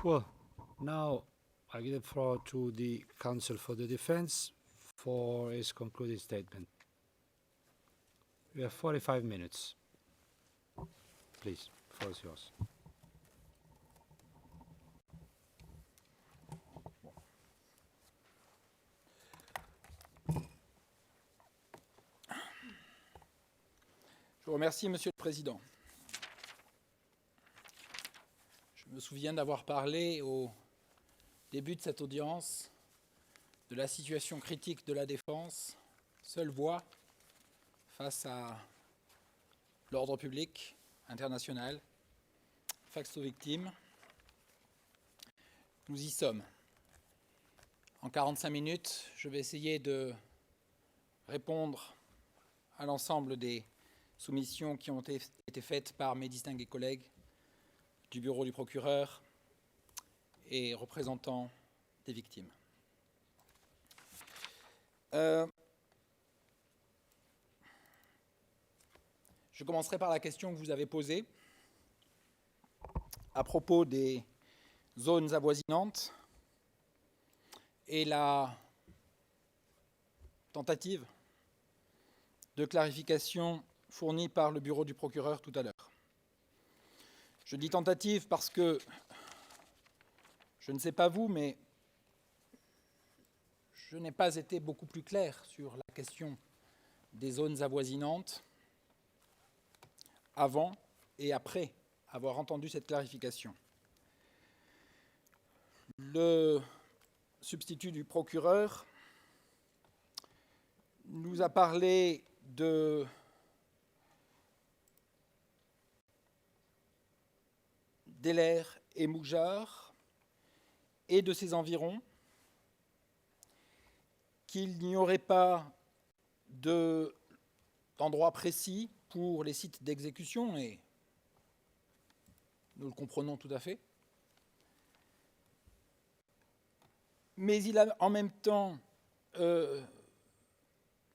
Well, now I give the floor to the Counsel for the Defense for his concluding statement. We have 45 minutes. Please, the floor is yours. Je vous remercie, Monsieur le Président. Je me souviens d'avoir parlé au début de cette audience de la situation critique de la défense, seule voix face à l'ordre public international, face aux victimes. Nous y sommes. En 45 minutes, je vais essayer de répondre à l'ensemble des soumissions qui ont été faites par mes distingués collègues du bureau du procureur et représentants des victimes. Je commencerai par la question que vous avez posée à propos des zones avoisinantes et la tentative de clarification fournie par le bureau du procureur tout à l'heure. Je dis tentative parce que, je ne sais pas vous, mais je n'ai pas été beaucoup plus clair sur la question des zones avoisinantes avant et après avoir entendu cette clarification. Le substitut du procureur nous a parlé d'Eller et Mougjar et de ses environs, qu'il n'y aurait pas d'endroit précis pour les sites d'exécution, et nous le comprenons tout à fait. Mais il a en même temps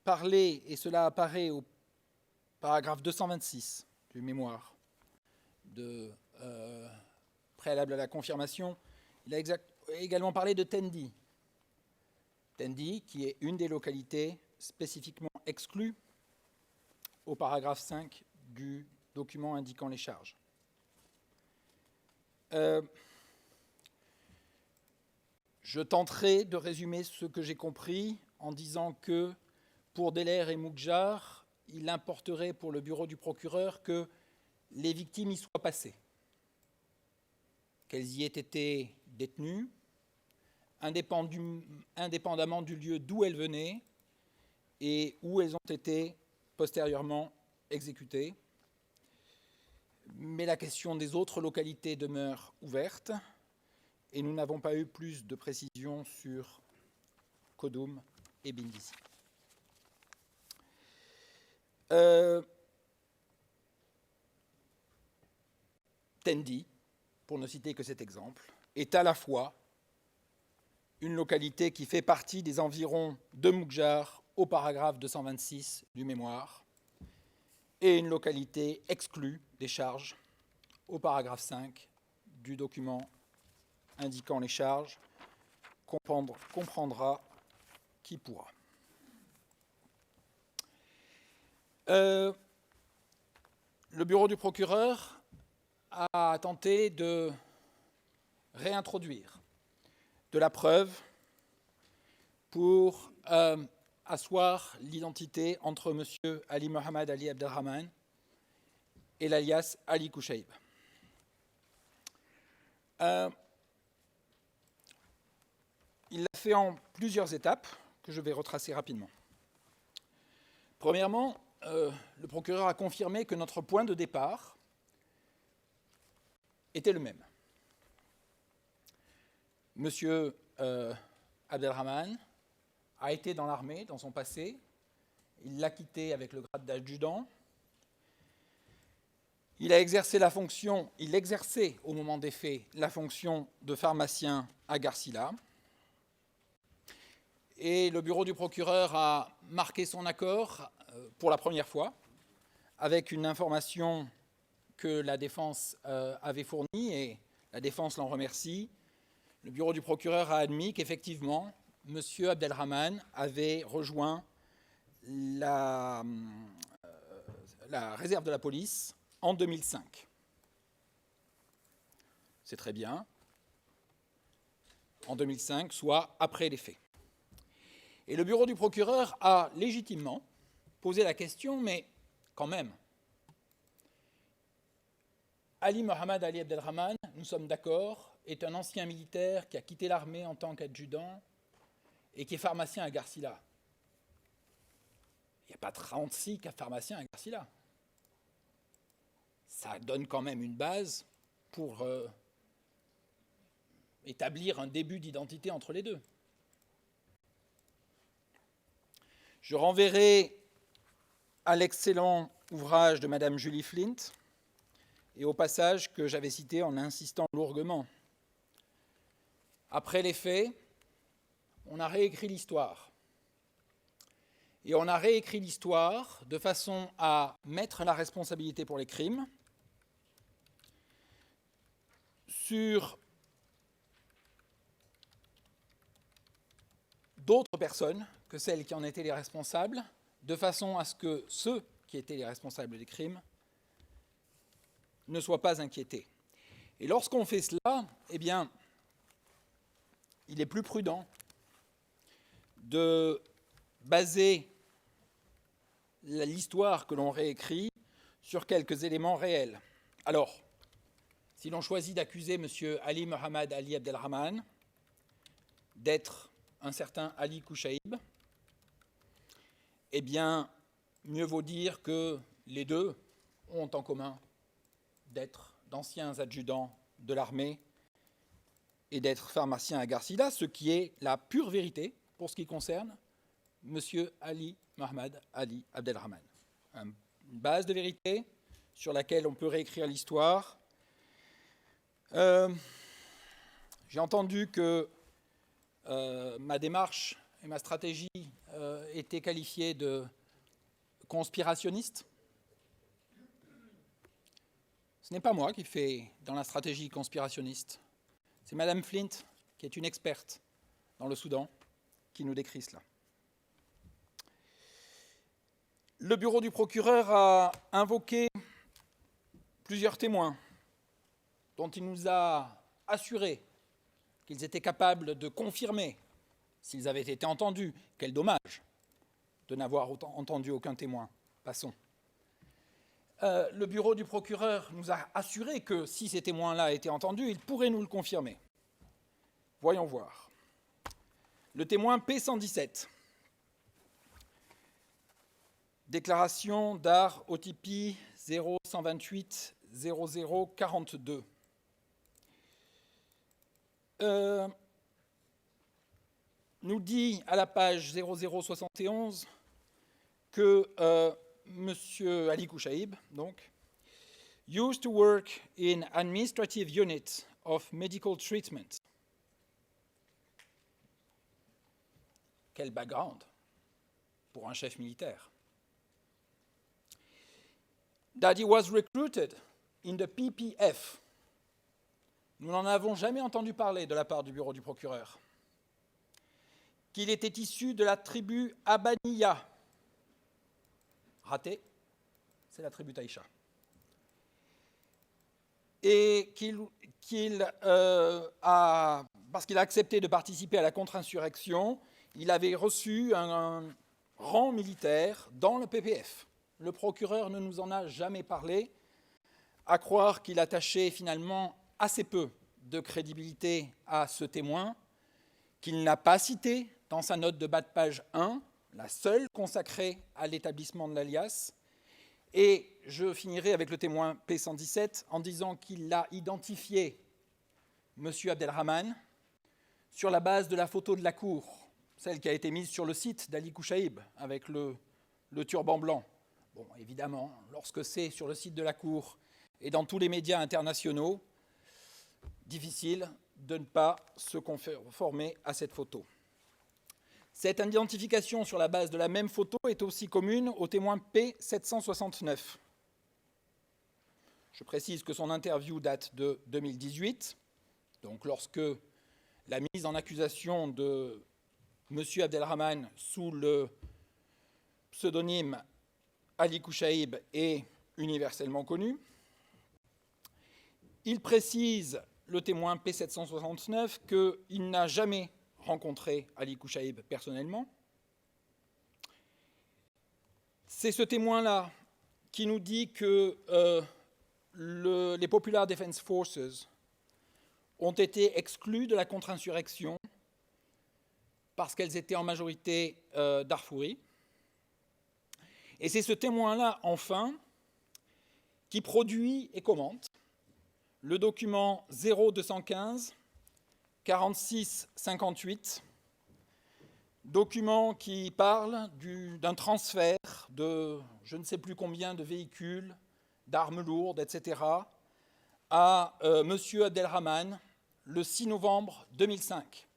parlé, et cela apparaît au paragraphe 226 du mémoire de préalable à la confirmation, il a également parlé de Tendi. Tendi, qui est une des localités spécifiquement exclues au paragraphe 5 du document indiquant les charges. Je tenterai de résumer ce que j'ai compris en disant que pour Deller et Mougjar, il importerait pour le bureau du procureur que les victimes y soient passées, qu'elles y aient été détenues, indépendamment du lieu d'où elles venaient et où elles ont été postérieurement exécutées. Mais la question des autres localités demeure ouverte et nous n'avons pas eu plus de précisions sur Kodum et Bindisi. Tendi, pour ne citer que cet exemple, est à la fois une localité qui fait partie des environs de Mougjar au paragraphe 226 du mémoire et une localité exclue des charges au paragraphe 5 du document indiquant les charges, comprendra qui pourra. Le bureau du procureur a tenté de réintroduire de la preuve pour asseoir l'identité entre M. Ali Mohamed Ali Abdelrahman et l'alias Ali Kouchaïb. Il l'a fait en plusieurs étapes que je vais retracer rapidement. Premièrement, le procureur a confirmé que notre point de départ était le même. Monsieur Abdelrahman a été dans l'armée dans son passé. Il l'a quitté avec le grade d'adjudant. Il exerçait au moment des faits la fonction de pharmacien à Garcilla. Et le bureau du procureur a marqué son accord pour la première fois avec une information que la défense avait fournie et La défense l'en remercie. Le bureau du procureur a admis qu'effectivement, M. Abdelrahman avait rejoint la réserve de la police en 2005. C'est très bien. En 2005, soit après les faits. Et le bureau du procureur a légitimement posé la question, mais quand même, Ali Mohamed Ali Abdelrahman, nous sommes d'accord, est un ancien militaire qui a quitté l'armée en tant qu'adjudant et qui est pharmacien à Garcilla. Il n'y a pas 36 pharmaciens à Garcilla. Ça donne quand même une base pour établir un début d'identité entre les deux. Je renverrai à l'excellent ouvrage de Madame Julie Flint et au passage que j'avais cité en insistant lourdement. Après les faits, on a réécrit l'histoire. Et on a réécrit l'histoire de façon à mettre la responsabilité pour les crimes sur d'autres personnes que celles qui en étaient les responsables, de façon à ce que ceux qui étaient les responsables des crimes ne soient pas inquiétés. Et lorsqu'on fait cela, eh bien, il est plus prudent de baser l'histoire que l'on réécrit sur quelques éléments réels. Alors, si l'on choisit d'accuser M. Ali Mohamed Ali Abdelrahman d'être un certain Ali Kouchaïb, eh bien, mieux vaut dire que les deux ont en commun d'être d'anciens adjudants de l'armée et d'être pharmaciens à Garcilla, ce qui est la pure vérité pour ce qui concerne M. Ali Mohamed Ali Abdelrahman. Une base de vérité sur laquelle on peut réécrire l'histoire. J'ai entendu que ma démarche et ma stratégie étaient qualifiées de conspirationniste. Ce n'est pas moi qui fais dans la stratégie conspirationniste. C'est Madame Flint, qui est une experte dans le Soudan, qui nous décrit cela. Le bureau du procureur a invoqué plusieurs témoins dont il nous a assuré qu'ils étaient capables de confirmer s'ils avaient été entendus. Quel dommage de n'avoir entendu aucun témoin. Passons. Le bureau du procureur nous a assuré que si ces témoins-là étaient entendus, ils pourraient nous le confirmer. Voyons voir. Le témoin P117. Déclaration d'Ar OTP 0128 0042. Nous dit à la page 0071 que M. Ali Kouchaïb, donc, used to work in administrative unit of medical treatment. Quel background pour un chef militaire. That he was recruited in the PPF. Nous n'en avons jamais entendu parler de la part du bureau du procureur. Qu'il était issu de la tribu Abaniya. Raté, c'est la tribu Taïcha. Et parce qu'il a accepté de participer à la contre-insurrection, il avait reçu un rang militaire dans le PPF. Le procureur ne nous en a jamais parlé, à croire qu'il attachait finalement assez peu de crédibilité à ce témoin, qu'il n'a pas cité dans sa note de bas de page 1, la seule consacrée à l'établissement de l'alias. Et je finirai avec le témoin P117 en disant qu'il a identifié M. Abdelrahman sur la base de la photo de la cour, celle qui a été mise sur le site d'Ali Kouchaïb avec le turban blanc. Bon, évidemment, lorsque c'est sur le site de la cour et dans tous les médias internationaux, difficile de ne pas se conformer à cette photo. Cette identification sur la base de la même photo est aussi commune au témoin P769. Je précise que son interview date de 2018 Donc lorsque la mise en accusation de M. Abdelrahman sous le pseudonyme Ali Kouchaïb est universellement connue, il précise, le témoin P769, qu'il n'a jamais rencontré Ali Kouchaïb personnellement. C'est ce témoin-là qui nous dit que les Popular Defense Forces ont été exclus de la contre-insurrection parce qu'elles étaient en majorité darfouris. Et c'est ce témoin-là, enfin, qui produit et commente le document 0215 46 58, document qui parle d'un transfert de je ne sais plus combien de véhicules, d'armes lourdes, etc., à M. Abdelrahman le 6 novembre 2005,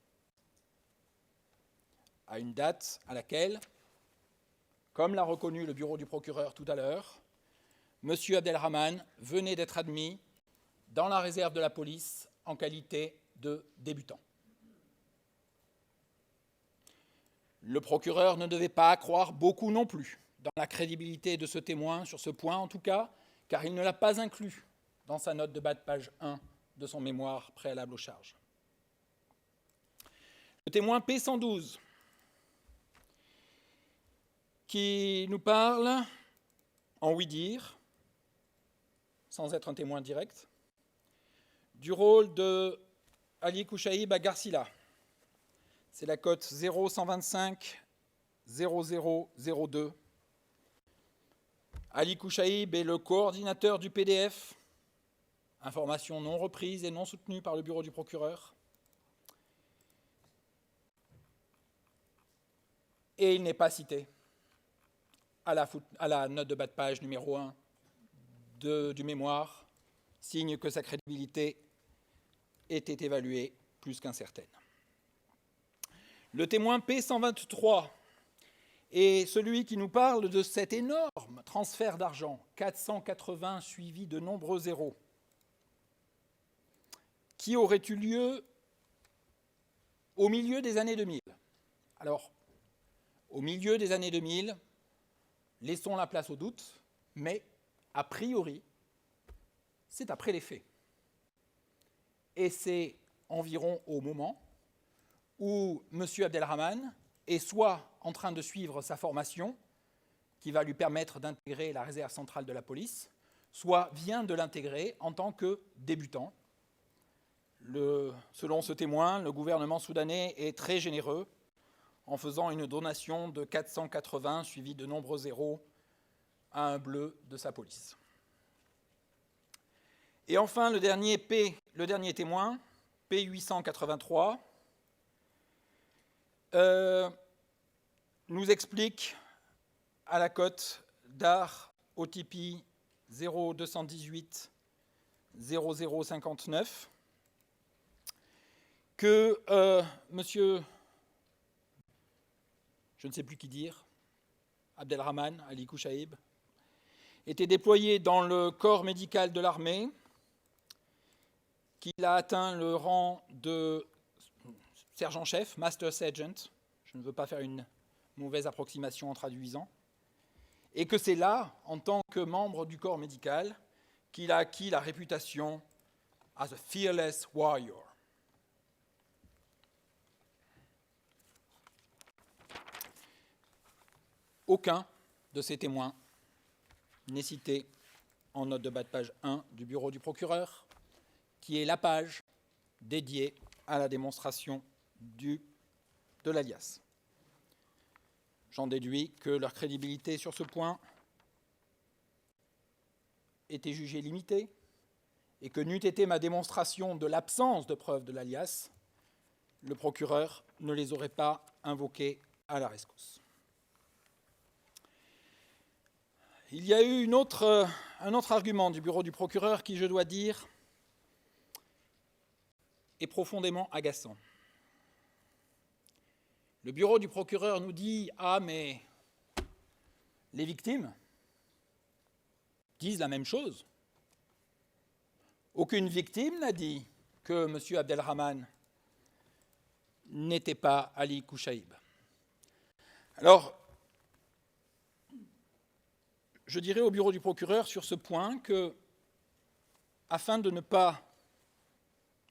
à une date à laquelle, comme l'a reconnu le bureau du procureur tout à l'heure, M. Abdelrahman venait d'être admis dans la réserve de la police en qualité de débutant. Le procureur ne devait pas croire beaucoup non plus dans la crédibilité de ce témoin, sur ce point en tout cas, car il ne l'a pas inclus dans sa note de bas de page 1 de son mémoire préalable aux charges. Le témoin P112, qui nous parle en oui-dire, sans être un témoin direct, du rôle de Ali Kouchaïb à Garcila. C'est la cote 0125 0002. Ali Kouchaïb est le coordinateur du PDF, information non reprise et non soutenue par le bureau du procureur. Et il n'est pas cité à la note de bas de page numéro 1 du mémoire, signe que sa crédibilité était évaluée plus qu'incertaine. Le témoin P123 est celui qui nous parle de cet énorme transfert d'argent, 480 suivi de nombreux zéros, qui aurait eu lieu au milieu des années 2000. Alors, au milieu des années 2000, laissons la place au doute, mais a priori, c'est après les faits. Et c'est environ au moment où M. Abdelrahman est soit en train de suivre sa formation, qui va lui permettre d'intégrer la réserve centrale de la police, soit vient de l'intégrer en tant que débutant. Selon ce témoin, le gouvernement soudanais est très généreux en faisant une donation de 480 suivie de nombreux zéros à un bleu de sa police. Et enfin, le dernier témoin, P883, nous explique à la cote d'art OTP 0218 0059 que monsieur, je ne sais plus qui dire, Abdelrahman Ali Kouchaïb, était déployé dans le corps médical de l'armée, qu'il a atteint le rang de sergent-chef, Master Sergeant, je ne veux pas faire une mauvaise approximation en traduisant, et que c'est là, en tant que membre du corps médical, qu'il a acquis la réputation as a fearless warrior. Aucun de ces témoins n'est cité en note de bas de page 1 du bureau du procureur, qui est la page dédiée à la démonstration de l'alias. J'en déduis que leur crédibilité sur ce point était jugée limitée et que n'eût été ma démonstration de l'absence de preuve de l'alias, le procureur ne les aurait pas invoqués à la rescousse. Il y a eu un autre argument du bureau du procureur qui, je dois dire, est profondément agaçant. Le bureau du procureur nous dit « Ah, mais les victimes disent la même chose. Aucune victime n'a dit que M. Abdelrahman n'était pas Ali Kouchaïb. Alors, je dirais au bureau du procureur sur ce point que, afin de ne pas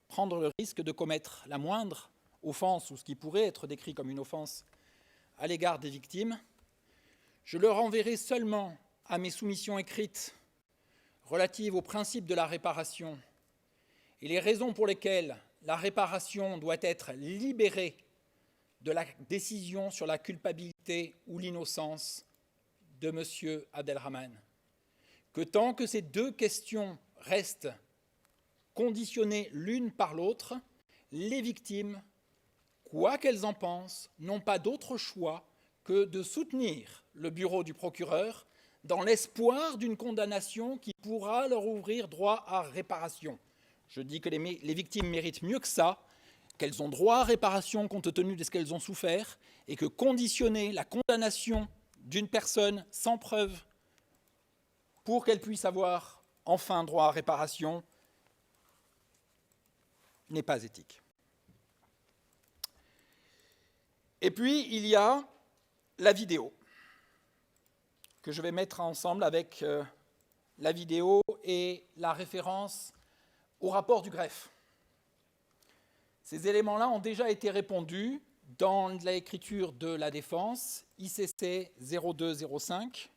prendre le risque de commettre la moindre offense ou ce qui pourrait être décrit comme une offense à l'égard des victimes, je leur enverrai seulement à mes soumissions écrites relatives au principe de la réparation et les raisons pour lesquelles la réparation doit être libérée de la décision sur la culpabilité ou l'innocence de M. Abdelrahman, que tant que ces deux questions restent conditionnées l'une par l'autre, les victimes, quoi qu'elles en pensent, n'ont pas d'autre choix que de soutenir le bureau du procureur dans l'espoir d'une condamnation qui pourra leur ouvrir droit à réparation. Je dis que les victimes méritent mieux que ça, qu'elles ont droit à réparation compte tenu de ce qu'elles ont souffert, et que conditionner la condamnation d'une personne sans preuve pour qu'elle puisse avoir enfin droit à réparation n'est pas éthique. Et puis, il y a la vidéo, que je vais mettre ensemble avec la vidéo et la référence au rapport du greffe. Ces éléments-là ont déjà été répondus dans l'écriture de la défense, ICC 0205,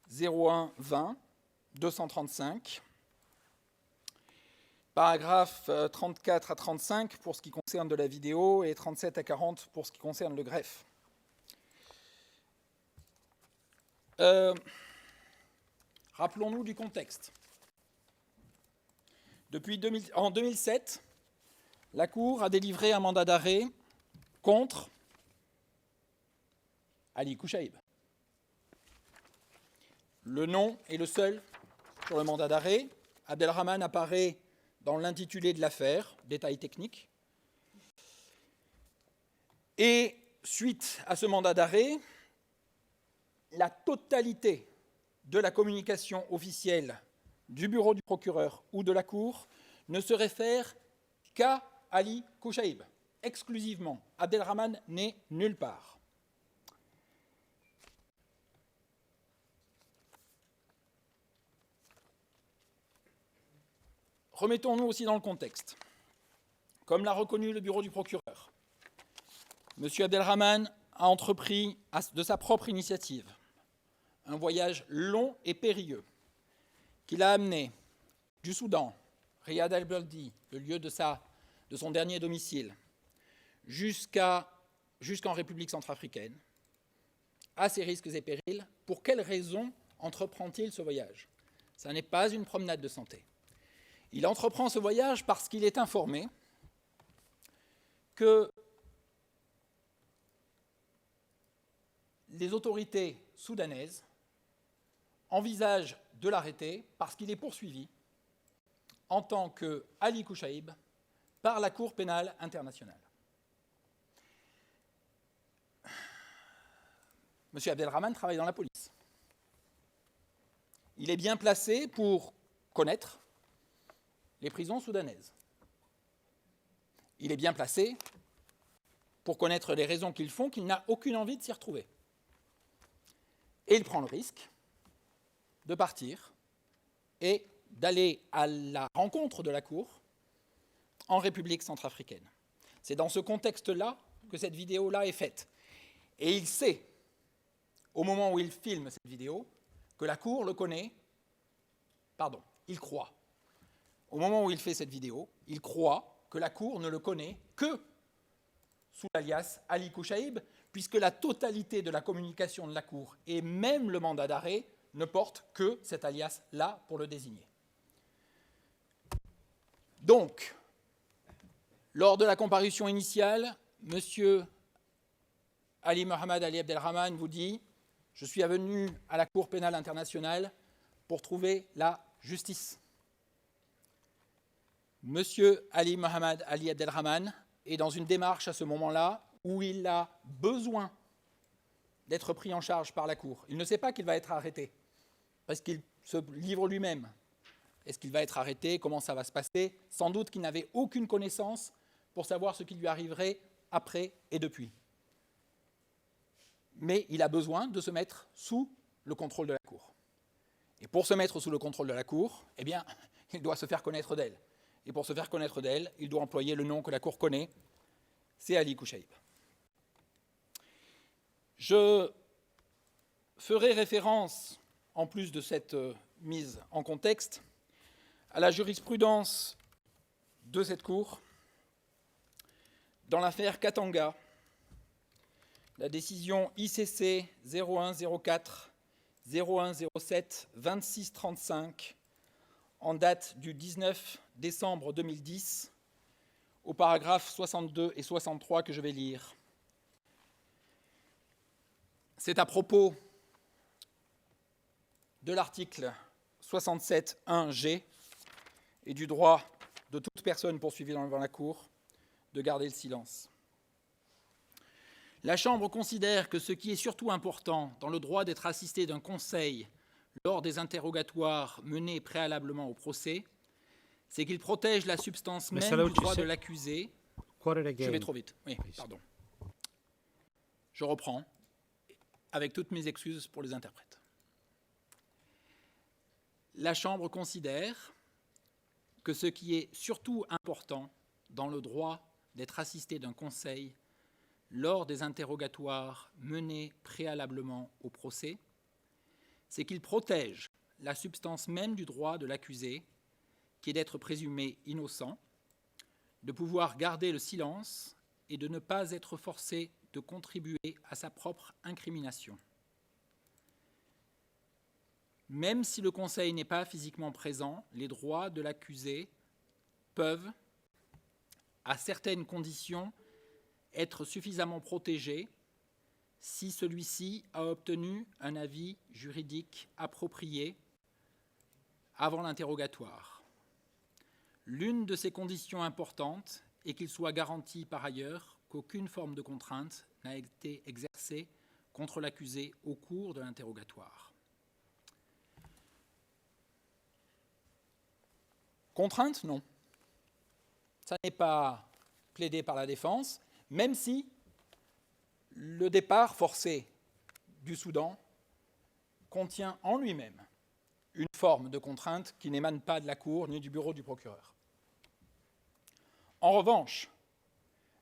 0120, 235, paragraphes 34 à 35 pour ce qui concerne de la vidéo et 37 à 40 pour ce qui concerne le greffe. Rappelons-nous du contexte. En 2007, la Cour a délivré un mandat d'arrêt contre Ali Kouchaïb. Le nom est le seul sur le mandat d'arrêt. Abdelrahman apparaît dans l'intitulé de l'affaire, détail technique. Et suite à ce mandat d'arrêt, la totalité de la communication officielle du bureau du procureur ou de la Cour ne se réfère qu'à Ali Kouchaïb, exclusivement. Abdelrahman n'est nulle part. Remettons-nous aussi dans le contexte. Comme l'a reconnu le bureau du procureur, M. Abdelrahman a entrepris de sa propre initiative un voyage long et périlleux qui l'a amené du Soudan, Riyad al-Baldi, le lieu de son dernier domicile, jusqu'en République centrafricaine, à ses risques et périls. Pour quelles raisons entreprend-il ce voyage? Ce n'est pas une promenade de santé. Il entreprend ce voyage parce qu'il est informé que les autorités soudanaises envisagent de l'arrêter parce qu'il est poursuivi en tant qu'Ali Kouchaïb par la Cour pénale internationale. M. Abdelrahman travaille dans la police. Il est bien placé pour connaître les prisons soudanaises. Il est bien placé pour connaître les raisons qui font qu'il n'a aucune envie de s'y retrouver. Et il prend le risque de partir et d'aller à la rencontre de la Cour en République centrafricaine. C'est dans ce contexte-là que cette vidéo-là est faite. Et il sait, au moment où il filme cette vidéo, que la Cour le connaît, il croit. Au moment où il fait cette vidéo, il croit que la Cour ne le connaît que sous l'alias Ali Kouchaïb, puisque la totalité de la communication de la Cour et même le mandat d'arrêt ne portent que cet alias-là pour le désigner. Donc, lors de la comparution initiale, M. Ali Mohamed Ali Abdelrahman vous dit « Je suis venu à la Cour pénale internationale pour trouver la justice ». M. Ali Mohamed Ali Abdelrahman est dans une démarche à ce moment-là où il a besoin d'être pris en charge par la Cour. Il ne sait pas qu'il va être arrêté, parce qu'il se livre lui-même Est-ce qu'il va être arrêté? Comment ça va se passer? Sans doute qu'il n'avait aucune connaissance pour savoir ce qui lui arriverait après et depuis. Mais il a besoin de se mettre sous le contrôle de la Cour. Et pour se mettre sous le contrôle de la Cour, eh bien, il doit se faire connaître d'elle. Et pour se faire connaître d'elle, il doit employer le nom que la Cour connaît, c'est Ali Kouchaïb. Je ferai référence, en plus de cette mise en contexte, à la jurisprudence de cette Cour dans l'affaire Katanga, la décision ICC 0104 0107 2635 en date du 19 décembre 2010, au paragraphe 62 et 63 que je vais lire. C'est à propos de l'article 67.1g et du droit de toute personne poursuivie devant la Cour de garder le silence. La Chambre considère que ce qui est surtout important dans le droit d'être assisté d'un conseil lors des interrogatoires menés préalablement au procès, c'est qu'il protège la substance même du droit de l'accusé. Je vais trop vite. Oui, pardon. Je reprends, avec toutes mes excuses pour les interprètes. La Chambre considère que ce qui est surtout important dans le droit d'être assisté d'un conseil lors des interrogatoires menés préalablement au procès, c'est qu'il protège la substance même du droit de l'accusé, qui est d'être présumé innocent, de pouvoir garder le silence et de ne pas être forcé de contribuer à sa propre incrimination. Même si le conseil n'est pas physiquement présent, les droits de l'accusé peuvent, à certaines conditions, être suffisamment protégés si celui-ci a obtenu un avis juridique approprié avant l'interrogatoire. L'une de ces conditions importantes est qu'il soit garanti par ailleurs qu'aucune forme de contrainte n'a été exercée contre l'accusé au cours de l'interrogatoire. Contrainte, non. Ça n'est pas plaidé par la défense, même si le départ forcé du Soudan contient en lui-même une forme de contrainte qui n'émane pas de la Cour ni du bureau du procureur. En revanche,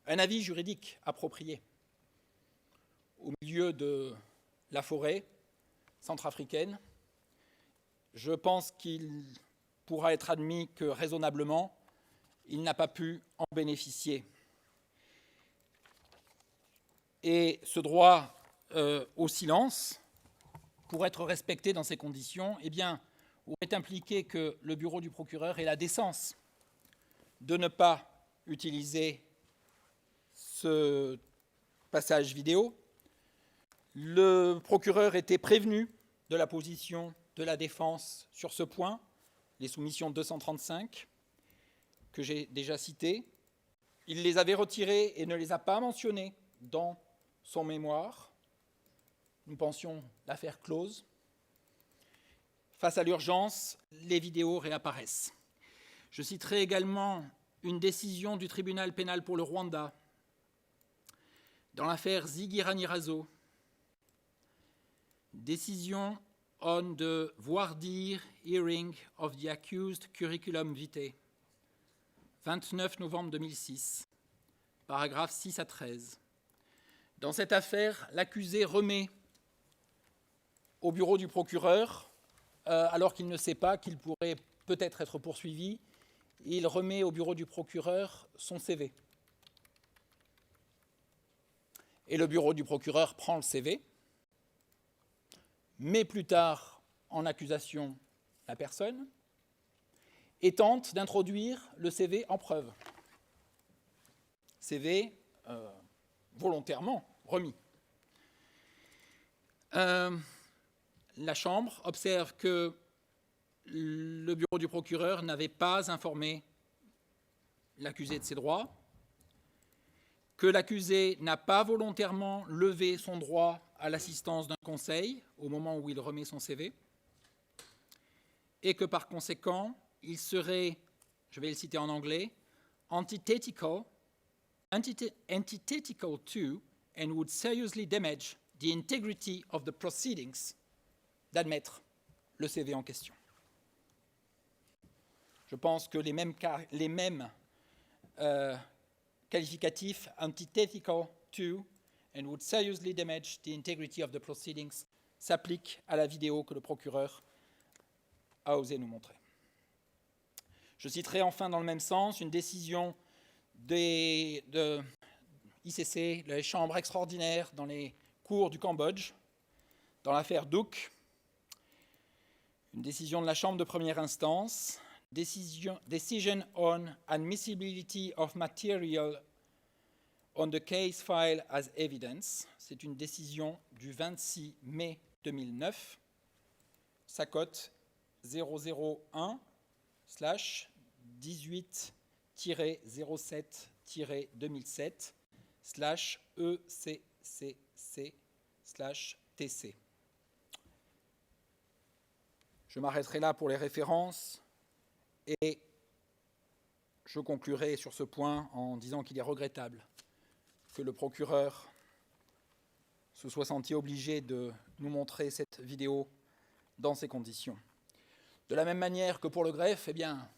un avis juridique approprié au milieu de la forêt centrafricaine, je pense qu'il pourra être admis que raisonnablement, il n'a pas pu en bénéficier. Et ce droit au silence, pour être respecté dans ces conditions, eh bien, aurait impliqué que le bureau du procureur ait la décence de ne pas utiliser ce passage vidéo. Le procureur était prévenu de la position de la défense sur ce point, les soumissions 235, que j'ai déjà citées. Il les avait retirées et ne les a pas mentionnées dans son mémoire. Nous pensions l'affaire close. Face à l'urgence, les vidéos réapparaissent. Je citerai également une décision du tribunal pénal pour le Rwanda dans l'affaire Zigiranyirazo. Décision on the voir dire hearing of the accused curriculum vitae, 29 novembre 2006, paragraphes 6 à 13. Dans cette affaire, l'accusé remet au bureau du procureur, alors qu'il ne sait pas qu'il pourrait peut-être être poursuivi, il remet au bureau du procureur son CV. Et le bureau du procureur prend le CV, met plus tard en accusation la personne et tente d'introduire le CV en preuve. CV volontairement remis. La Chambre observe que le bureau du procureur n'avait pas informé l'accusé de ses droits, que l'accusé n'a pas volontairement levé son droit à l'assistance d'un conseil au moment où il remet son CV, et que par conséquent, il serait, je vais le citer en anglais, antithetical to and would seriously damage the integrity of the proceedings d'admettre le CV en question. Je pense que les mêmes qualificatifs, antithetical to and would seriously damage the integrity of the proceedings, s'appliquent à la vidéo que le procureur a osé nous montrer. Je citerai enfin dans le même sens une décision de ICC, les chambres extraordinaires dans les cours du Cambodge, dans l'affaire Duc, une décision de la Chambre de première instance, Decision on admissibility of material on the case file as evidence. C'est une décision du 26 mai 2009. Sa cote 001/18-07-2007/ECCC/TC. Je m'arrêterai là pour les références et je conclurai sur ce point en disant qu'il est regrettable que le procureur se soit senti obligé de nous montrer cette vidéo dans ces conditions. De la même manière que pour le greffe, eh bien,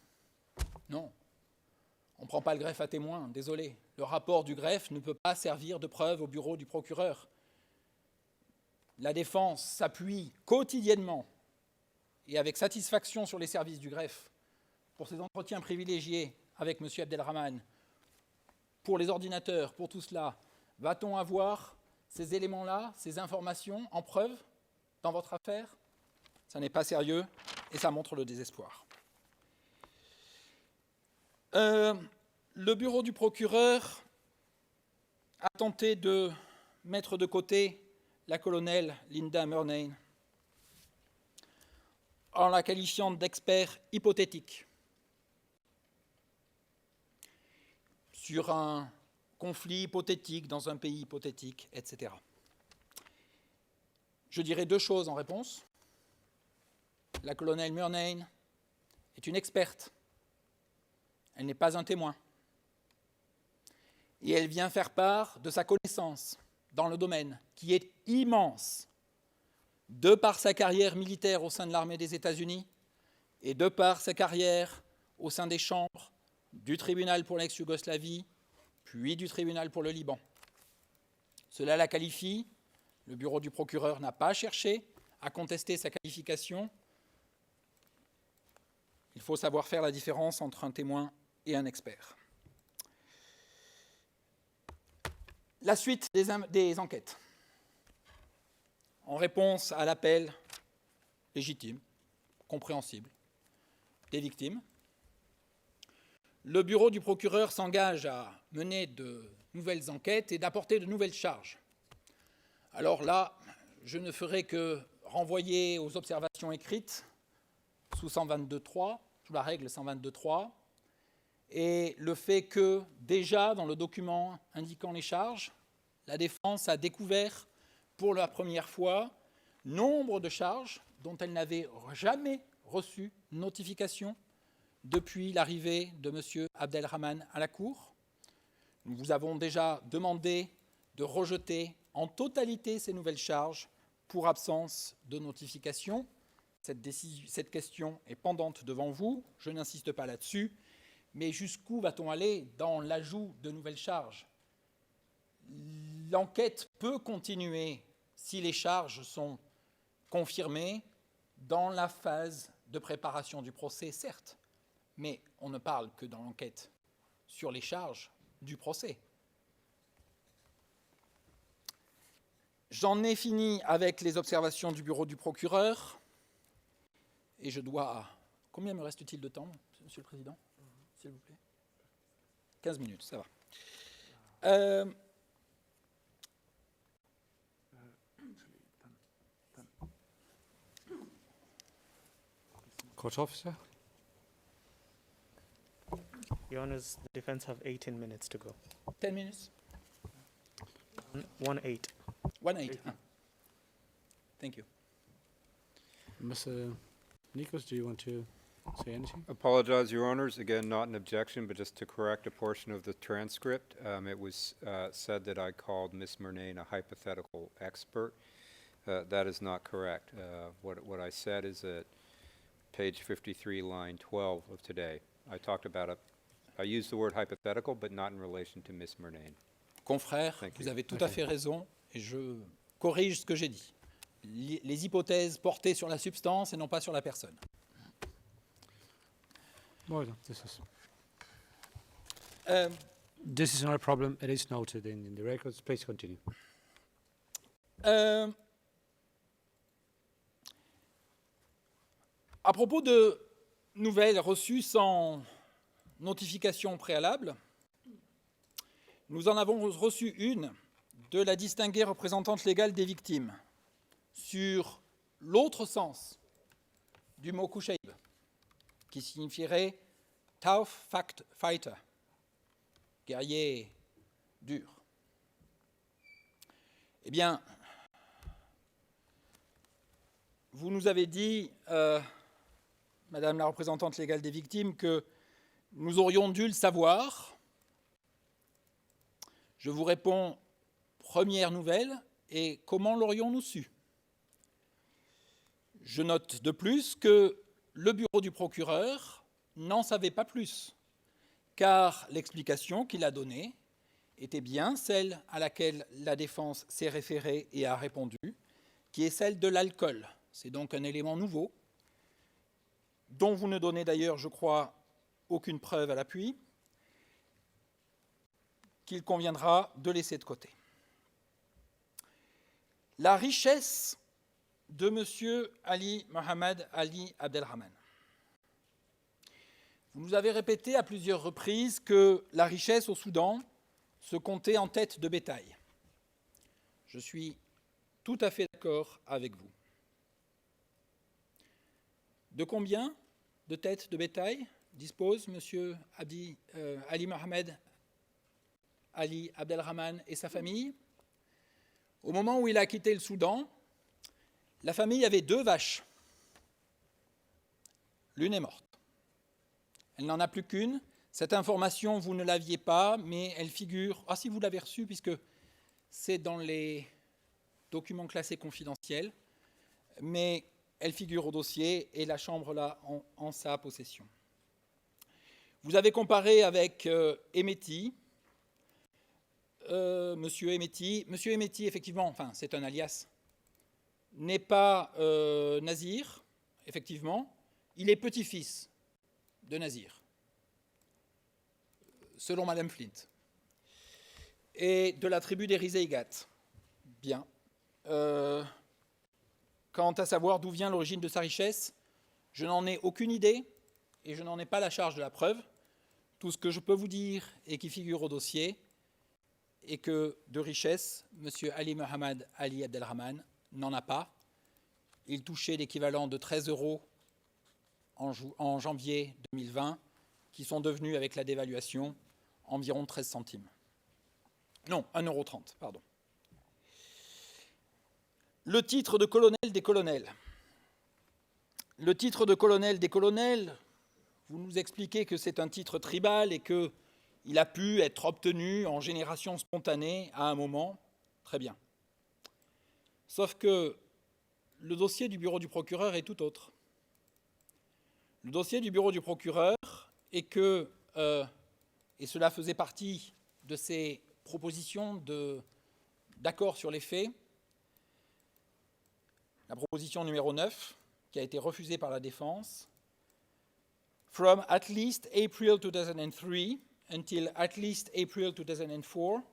non, on ne prend pas le greffe à témoin, désolé. Le rapport du greffe ne peut pas servir de preuve au bureau du procureur. La défense s'appuie quotidiennement et avec satisfaction sur les services du greffe pour ces entretiens privilégiés avec M. Abdelrahman, pour les ordinateurs, pour tout cela. Va-t-on avoir ces éléments-là, ces informations en preuve dans votre affaire? Ça n'est pas sérieux et ça montre le désespoir. Le bureau du procureur a tenté de mettre de côté la colonelle Linda Murnane en la qualifiant d'expert hypothétique sur un conflit hypothétique dans un pays hypothétique, etc. Je dirais deux choses en réponse. La colonelle Murnane est une experte. Elle n'est pas un témoin. Et elle vient faire part de sa connaissance dans le domaine, qui est immense, de par sa carrière militaire au sein de l'armée des États-Unis et de par sa carrière au sein des chambres du tribunal pour l'ex-Yougoslavie, puis du tribunal pour le Liban. Cela la qualifie. Le bureau du procureur n'a pas cherché à contester sa qualification. Il faut savoir faire la différence entre un témoin et un expert. La suite des enquêtes. En réponse à l'appel légitime, compréhensible, des victimes, le bureau du procureur s'engage à mener de nouvelles enquêtes et d'apporter de nouvelles charges. Alors là, je ne ferai que renvoyer aux observations écrites sous 122.3, sous la règle 122.3, et le fait que, déjà dans le document indiquant les charges, la défense a découvert pour la première fois nombre de charges dont elle n'avait jamais reçu notification depuis l'arrivée de M. Abdelrahman à la Cour. Nous vous avons déjà demandé de rejeter en totalité ces nouvelles charges pour absence de notification. Cette question est pendante devant vous, je n'insiste pas là-dessus, mais jusqu'où va-t-on aller dans l'ajout de nouvelles charges? L'enquête peut continuer si les charges sont confirmées dans la phase de préparation du procès, certes, mais on ne parle que dans l'enquête sur les charges du procès. J'en ai fini avec les observations du bureau du procureur et je dois... Combien me reste-t-il de temps, Monsieur le Président, s'il vous plaît? 15 minutes, ça va. Court officer? Your Honours, the defense have 18 minutes to go. 10 minutes? 1-8. 1-8. Thank you. Mr. Nikos, do you want to say anything? Apologize, Your Honors. Again, not an objection, but just to correct a portion of the transcript. It was said that I called Ms. Murnane a hypothetical expert. That is not correct. What I said is at page 53, line 12 of today. I used the word hypothetical, but not in relation to Ms. Murnane. Confrère, Thank you. vous avez tout à fait raison et je corrige ce que j'ai dit. Les hypothèses portées sur la substance et non pas sur la personne. Well, this is not a problem. It is noted in the records. Please continue. À propos de nouvelles reçues sans notification préalable, nous en avons reçu une de la distinguée représentante légale des victimes sur l'autre sens du mot Kushayb, qui signifierait Tough Fact Fighter, guerrier dur. Eh bien, vous nous avez dit, Madame la représentante légale des victimes, que nous aurions dû le savoir. Je vous réponds, première nouvelle, et comment l'aurions-nous su? Je note de plus que le bureau du procureur n'en savait pas plus, car l'explication qu'il a donnée était bien celle à laquelle la défense s'est référée et a répondu, qui est celle de l'alcool. C'est donc un élément nouveau, dont vous ne donnez d'ailleurs, je crois, aucune preuve à l'appui, qu'il conviendra de laisser de côté. La richesse de M. Ali Mohamed Ali Abdelrahman. Vous nous avez répété à plusieurs reprises que la richesse au Soudan se comptait en têtes de bétail. Je suis tout à fait d'accord avec vous. De combien de têtes de bétail dispose M. Ali Mohamed Ali Abdelrahman et sa famille? Au moment où il a quitté le Soudan, la famille avait 2 vaches. L'une est morte. Elle n'en a plus qu'une. Cette information, vous ne l'aviez pas, mais elle figure... Ah, si vous l'avez reçue, puisque c'est dans les documents classés confidentiels, mais elle figure au dossier et la Chambre l'a en sa possession. Vous avez comparé avec Emeti, Monsieur Emeti. Monsieur Emeti, effectivement, enfin, c'est un alias, n'est pas Nazir, effectivement. Il est petit-fils de Nazir, selon Madame Flint, et de la tribu des Rizeigat. Bien. Quant à savoir d'où vient l'origine de sa richesse, je n'en ai aucune idée et je n'en ai pas la charge de la preuve. Tout ce que je peux vous dire et qui figure au dossier est que de richesse, M. Ali Mohamed Ali Abdelrahman n'en a pas. Il touchait l'équivalent de 13 € en janvier 2020, qui sont devenus, avec la dévaluation, environ 13 centimes. Non, 1,30 €, pardon. Le titre de colonel des colonels. Le titre de colonel des colonels, vous nous expliquez que c'est un titre tribal et qu'il a pu être obtenu en génération spontanée à un moment. Très bien. Sauf que le dossier du bureau du procureur est tout autre. Le dossier du bureau du procureur est que, et cela faisait partie de ces propositions d'accord sur les faits, la proposition numéro 9, qui a été refusée par la défense, from at least April 2003 until at least April 2004,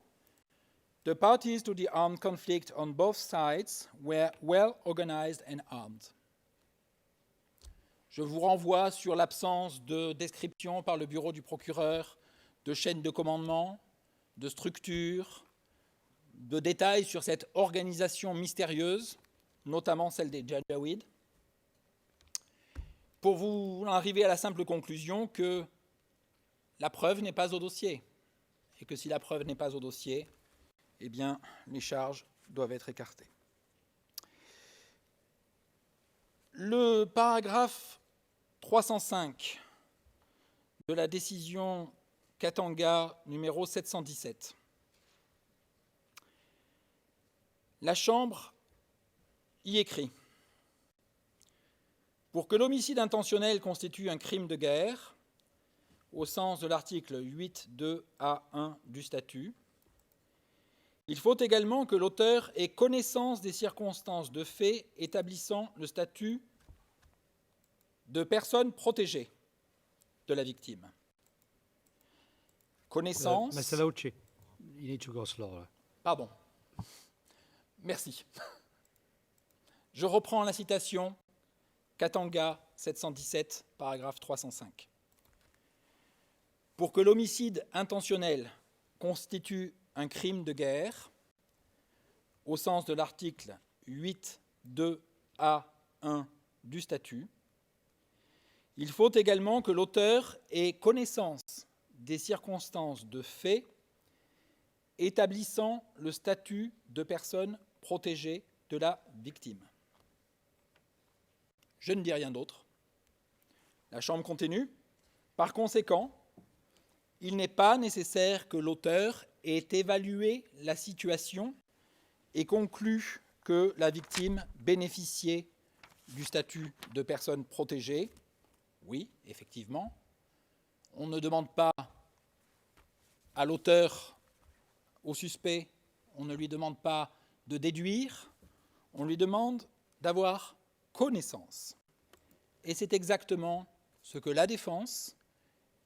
the parties to the armed conflict on both sides were well organized and armed. Je vous renvoie sur l'absence de description par le bureau du procureur de chaîne de commandement, de structure, de détails sur cette organisation mystérieuse, notamment celle des Janjaweed, pour vous arriver à la simple conclusion que la preuve n'est pas au dossier, et que si la preuve n'est pas au dossier, eh bien, les charges doivent être écartées. Le paragraphe 305 de la décision Katanga numéro 717. La Chambre y écrit: pour que l'homicide intentionnel constitue un crime de guerre, au sens de l'article 8.2a1 du statut, il faut également que l'auteur ait connaissance des circonstances de fait établissant le statut de personne protégée de la victime. Connaissance... Mr. Lauchi, you need to go slower. Pardon. Merci. Je reprends la citation, Katanga 717, paragraphe 305. Pour que l'homicide intentionnel constitue un crime de guerre, au sens de l'article 8.2a1 du statut, il faut également que l'auteur ait connaissance des circonstances de fait établissant le statut de personne protégée de la victime. Je ne dis rien d'autre. La Chambre continue. Par conséquent, il n'est pas nécessaire que l'auteur ait évalué la situation et conclu que la victime bénéficiait du statut de personne protégée. Oui, effectivement. On ne demande pas à l'auteur, au suspect, on ne lui demande pas de déduire, on lui demande d'avoir connaissance. Et c'est exactement ce que la défense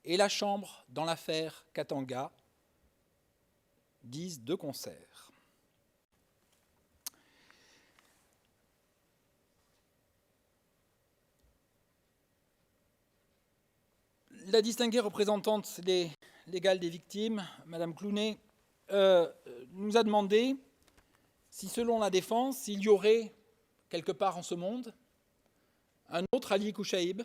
et la Chambre, dans l'affaire Katanga, disent de concert. La distinguée représentante légale des victimes, Madame Clounet, nous a demandé si, selon la défense, il y aurait, quelque part en ce monde, un autre Ali Kouchaïb.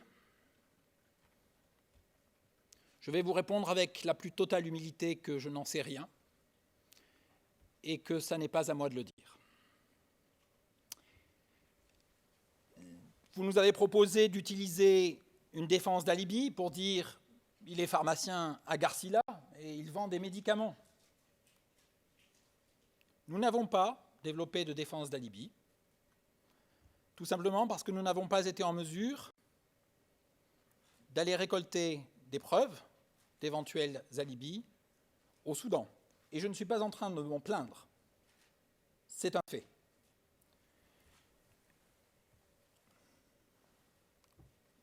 Je vais vous répondre avec la plus totale humilité que je n'en sais rien et que ça n'est pas à moi de le dire. Vous nous avez proposé d'utiliser une défense d'alibi pour dire il est pharmacien à Garcilla et il vend des médicaments. Nous n'avons pas développé de défense d'alibi, tout simplement parce que nous n'avons pas été en mesure d'aller récolter des preuves d'éventuels alibis au Soudan. Et je ne suis pas en train de m'en plaindre. C'est un fait.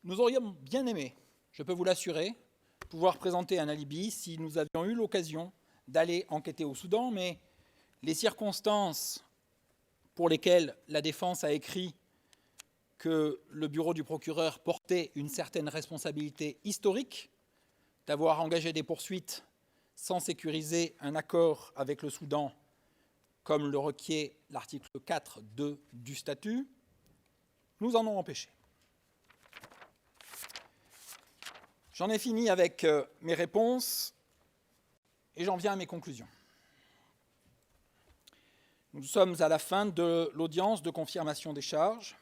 Nous aurions bien aimé, je peux vous l'assurer, pouvoir présenter un alibi si nous avions eu l'occasion d'aller enquêter au Soudan, mais les circonstances pour lesquelles la défense a écrit que le bureau du procureur portait une certaine responsabilité historique d'avoir engagé des poursuites sans sécuriser un accord avec le Soudan, comme le requiert l'article 4.2 du statut, nous en ont empêché. J'en ai fini avec mes réponses et j'en viens à mes conclusions. Nous sommes à la fin de l'audience de confirmation des charges.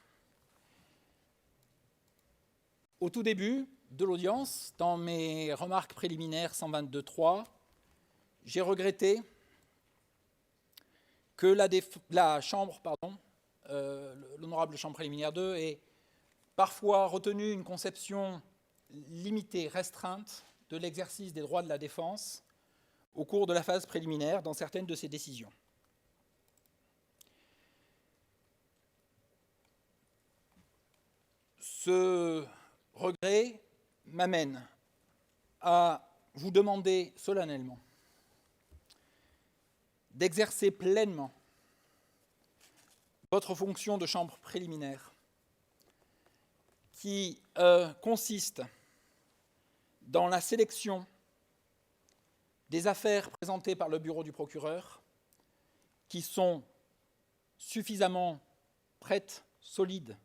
Au tout début de l'audience, dans mes remarques préliminaires 122.3, j'ai regretté que la Chambre, l'honorable Chambre préliminaire 2, ait parfois retenu une conception limitée, restreinte de l'exercice des droits de la défense au cours de la phase préliminaire dans certaines de ses décisions. Ce regret m'amène à vous demander solennellement d'exercer pleinement votre fonction de chambre préliminaire qui consiste dans la sélection des affaires présentées par le bureau du procureur qui sont suffisamment prêtes, solides,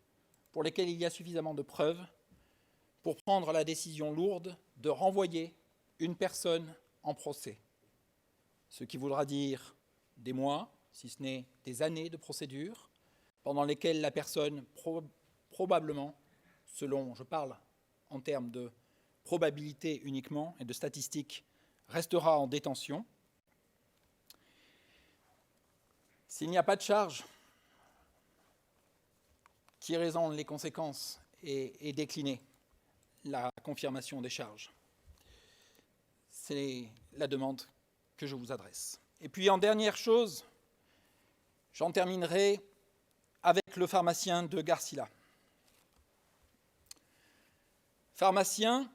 pour lesquelles il y a suffisamment de preuves pour prendre la décision lourde de renvoyer une personne en procès. Ce qui voudra dire des mois, si ce n'est des années de procédure, pendant lesquelles la personne probablement, selon, je parle en termes de probabilité uniquement et de statistiques, restera en détention. S'il n'y a pas de charge, tirez-en les conséquences et déclinez la confirmation des charges. C'est la demande que je vous adresse. Et puis en dernière chose, j'en terminerai avec le pharmacien de Garcilla. Pharmacien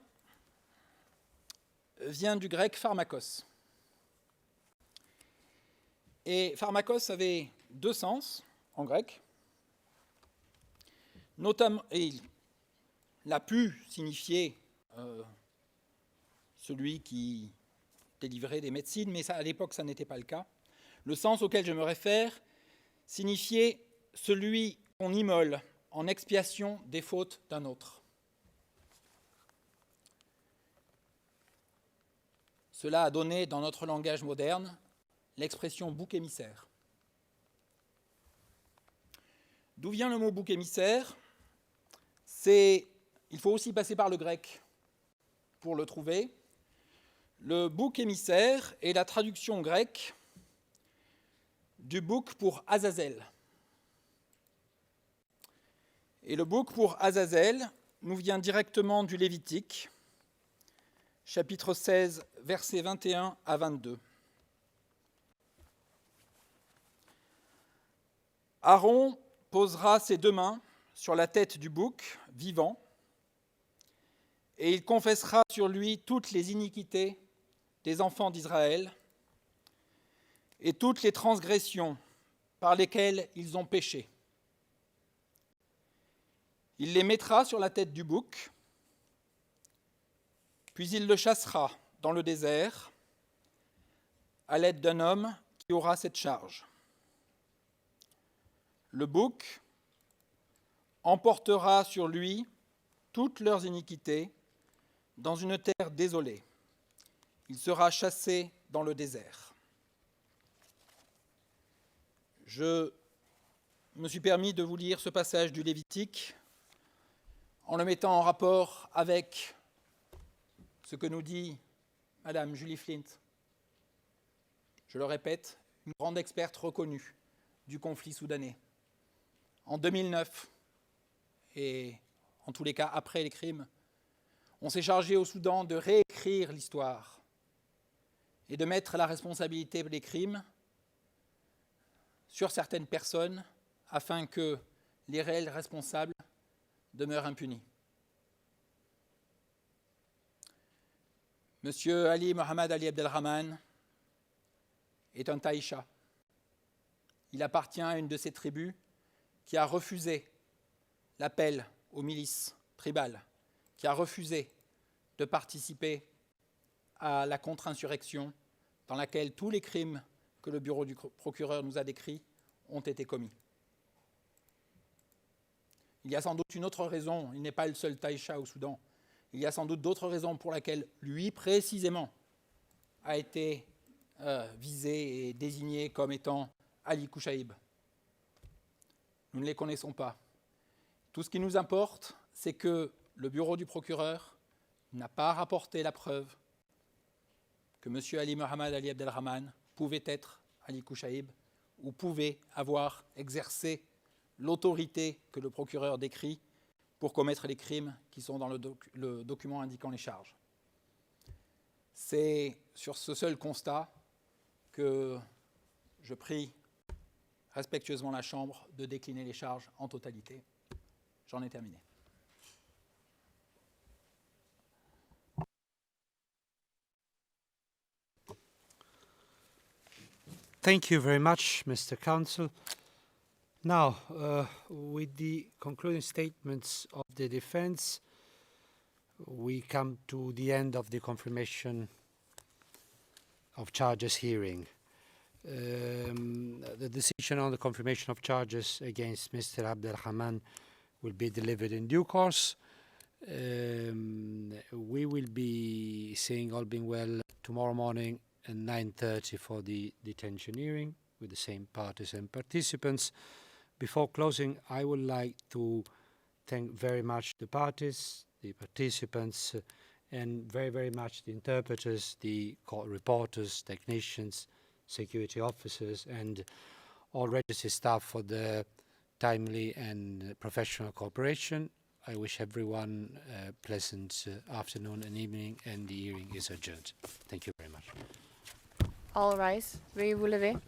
vient du grec pharmakos. Et pharmakos avait deux sens en grec. Notamment, et il a pu signifier celui qui délivrait des médecines, mais ça, à l'époque, ça n'était pas le cas. Le sens auquel je me réfère signifiait celui qu'on immole en expiation des fautes d'un autre. Cela a donné, dans notre langage moderne, l'expression bouc émissaire. D'où vient le mot bouc émissaire ? Il faut aussi passer par le grec pour le trouver. Le bouc émissaire est la traduction grecque du bouc pour Azazel. Et le bouc pour Azazel nous vient directement du Lévitique, chapitre 16, versets 21 à 22. Aaron posera ses deux mains sur la tête du bouc vivant, et il confessera sur lui toutes les iniquités des enfants d'Israël et toutes les transgressions par lesquelles ils ont péché. Il les mettra sur la tête du bouc, puis il le chassera dans le désert à l'aide d'un homme qui aura cette charge. Le bouc emportera sur lui toutes leurs iniquités dans une terre désolée. Il sera chassé dans le désert. Je me suis permis de vous lire ce passage du Lévitique en le mettant en rapport avec ce que nous dit Madame Julie Flint. Je le répète, une grande experte reconnue du conflit soudanais. En 2009, et en tous les cas après les crimes, on s'est chargé au Soudan de réécrire l'histoire et de mettre la responsabilité des crimes sur certaines personnes afin que les réels responsables demeurent impunis. Monsieur Ali Mohamed Ali Abdelrahman est un Taïcha. Il appartient à une de ces tribus qui a refusé l'appel aux milices tribales, qui a refusé de participer à la contre-insurrection dans laquelle tous les crimes que le bureau du procureur nous a décrits ont été commis. Il y a sans doute une autre raison, il n'est pas le seul Taïcha au Soudan, il y a sans doute d'autres raisons pour lesquelles lui, précisément, a été visé et désigné comme étant Ali Kouchaïb. Nous ne les connaissons pas. Tout ce qui nous importe, c'est que le bureau du procureur n'a pas rapporté la preuve que M. Ali Mohamed Ali Abdelrahman pouvait être Ali Kouchaïb ou pouvait avoir exercé l'autorité que le procureur décrit pour commettre les crimes qui sont dans le document indiquant les charges. C'est sur ce seul constat que je prie respectueusement la Chambre de décliner les charges en totalité. J'en ai terminé. Thank you very much, Mr. Counsel. Now, with the concluding statements of the defense, we come to the end of the confirmation of charges hearing. The decision on the confirmation of charges against Mr. Abdelrahman will be delivered in due course. We will be seeing, all being well, tomorrow morning at 9:30 for the detention hearing with the same parties and participants. Before closing, I would like to thank very much the parties, the participants, and very, very much the interpreters, the court reporters, technicians, security officers, and all registered staff for the timely and professional cooperation. I wish everyone a pleasant afternoon and evening, and the hearing is adjourned. Thank you very much. All rise. Veuillez vous lever.